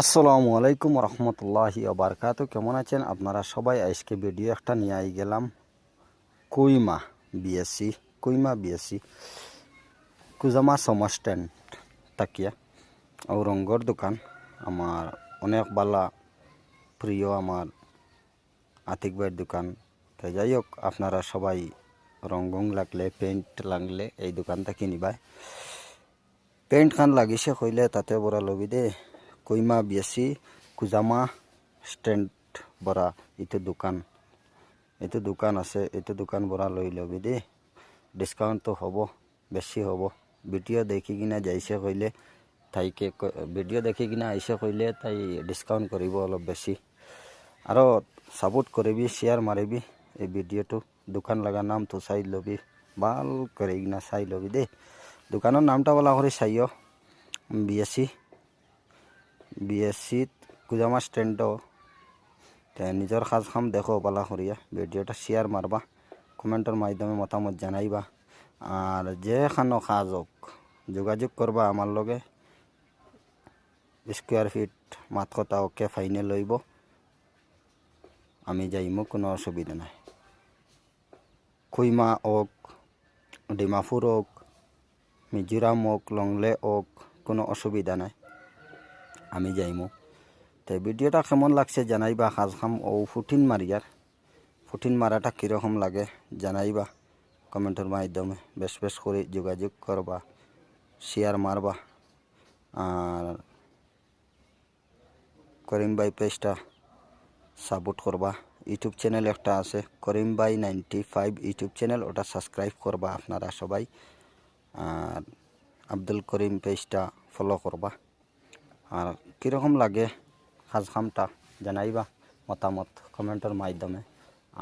আসসালামু আলাইকুম রহমতুল্লাহি ওবারকাতু। কেমন আছেন আপনারা সবাই? আজকে ভিডিও একটা নিয়ে আই গেলাম কুইমা বিএসসি কুজামা সমা স্ট্যান্ড তাকিয়া রঙ্গর দোকান। আমার অনেক বালা প্রিয় আমার আতিক ভাইয়ের দোকান। তো যাই হোক, আপনারা সবাই রঙ লাগলে পেইন্ট লাগলে এই দোকান থেকে নিবাই। পেইন্ট খান লাগিছে কইলে তাতে বড় লবি দে কুইমা বিএসসি কুজামা স্ট্যান্ড বড়া এইটো দোকান আছে। এইটো দোকান বড়া লই লবি দে, ডিসকাউন্ট তো হব, বেশি হব। ভিডিও দেখি কিনা যাইছে কইলে তাইকে ভিডিও দেখি কিনা আইসে কইলে তাই ডিসকাউন্ট কৰিব অলপ বেশি। আৰু সাপোর্ট করবি, শেয়ার মারিবি এই ভিডিওটো। দোকান লাগার নাম তো চাই লবি, ভাল করে কিনা চাই লবি দে। দোকানের নামটা বলা করে চাইও বিএসসি কুজামা স্ট্যান্ড। নিজের কাজ কাম দেখো বলা করিয়া ভিডিওটা শেয়ার মারবা, কমেন্টের মাধ্যমে মতামত জানাইবা। আর যেখানো কাজ হোক যোগাযোগ করবা আমার লগে। স্কোয়ার ফিট মাত কথা ওকে ফাইনে লইব, আমি যাইমো, কোনো অসুবিধা নাই। কুইমা হোক, ডিমাপুর হোক, মিজোরাম হোক, লংলে হোক, কোনো অসুবিধা নাই, আমি যাইমো। তো ভিডিওটা কেমন লাগছে জানাইবা। কাজ কাম ও ফুটিন মারাটা কীরকম লাগে জানাইবা কমেন্টের মাধ্যমে। বেশ করে যোগাযোগ করবা, শেয়ার মারবা। আর করিম ভাই পেজটা সাপোর্ট করবা। ইউটিউব চ্যানেল একটা আছে করিম ভাই 95 ইউটিউব চ্যানেল, ওটা সাবস্ক্রাইব করবা আপনারা সবাই। আর আব্দুল করিম পেজটা ফলো করবা। আর কীরকম লাগে কাজ কামটা জানাইবা মতামত কমেন্টের মাধ্যমে।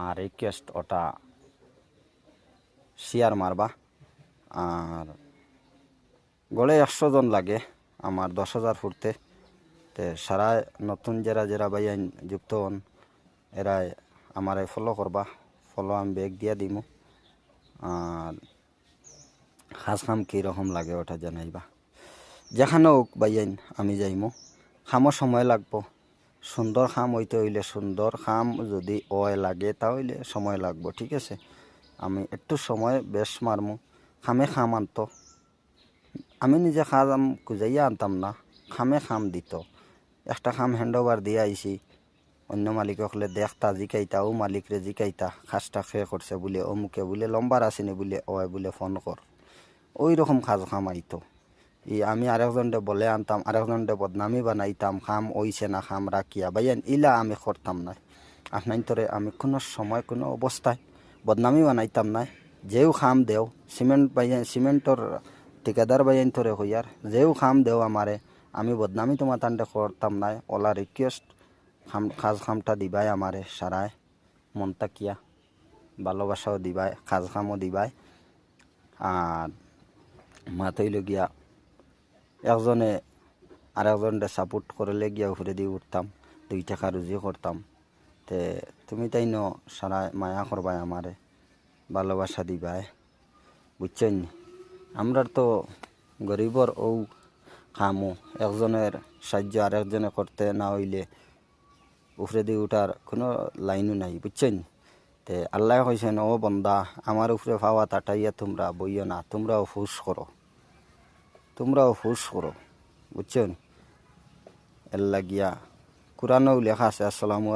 আর রিকোয়েস্ট ওটা শেয়ার মারবা। আর গড়ে 100 জন লাগে আমার 10,000 ফুটতে। তো সারা নতুন যারা ভাই যুক্ত হন এরা আমারে ফলো করবা। ফলো আমি ব্যাগ দিয়া দিমু। আর কাজ কাম কীরকম লাগে ওটা জানাইবা। যেখানে হোক ভাইয়াইন আমি যাইমু। খামও সময় লাগবো, সুন্দর খাম হইতে হইলে সুন্দর খাম যদি লাগে তাহলে সময় লাগবো, ঠিক আছে। আমি একটু সময় বেশ মারমু। খাম আনতো, আমি নিজে খাম খুঁজাইয়া আনতাম না, খাম দিত। একটা খাম হ্যান্ড ওভার দিয়ে আইছি, অন্য মালিক হলে দেখতা জিকাইতা, ও মালিকরে জিকাইতা খাসটা খেয়ে করছে বলে, অমুকে বলে লম্বার আসেনি বলে, বলে ফোন কর। ওই রকম খাম আইতো। আমি আরেকজনকে বলে আনতাম, আরেকজনকে বদনামি বানাইতাম, খাম ওইছে না খাম রাখিয়া ভাইয়ান, ইলা আমি করতাম না। আপনার তরে আমি কোনো সময় কোনো অবস্থায় বদনামি বানাইতাম না। যেও খাম দেও সিমেন্টর ঠিকাদার ভাইয়ান তরে হইয়ার যেও খাম দেও আমারে, আমি বদনামি তোমার তান্ডে করতাম না। ওলা রিকোয়েস্ট খামটা দিবাই আমারে সারায় মন তাকিয়া, ভালোবাসাও দিবাই, খামও দিবাই। আর মাতইল গিয়া একজনে আরেকজনকে সাপোর্ট করলে গিয়া উপরে দিয়ে উঠতাম, 2 টাকা রুজি করতাম। তে তুমি তাই সারা মায়া করবাই আমারে, ভালোবাসা দিবাই, বুঝছেন। আমরা তো গরিবর ও খামো, একজনের সাহায্য আরেকজনে করতে না হইলে উপরে দিয়ে উঠার কোনো লাইনও নাই, বুঝছেন। তে আল্লাহ কইছেন, ও বন্দা আমার উপরে পাওয়া তাটাইয়া তোমরা বইও না, তোমরাও ফুস করো, বুঝছেন। এর লাগিয়া কোরআনেও লেখা আছে আসসালামু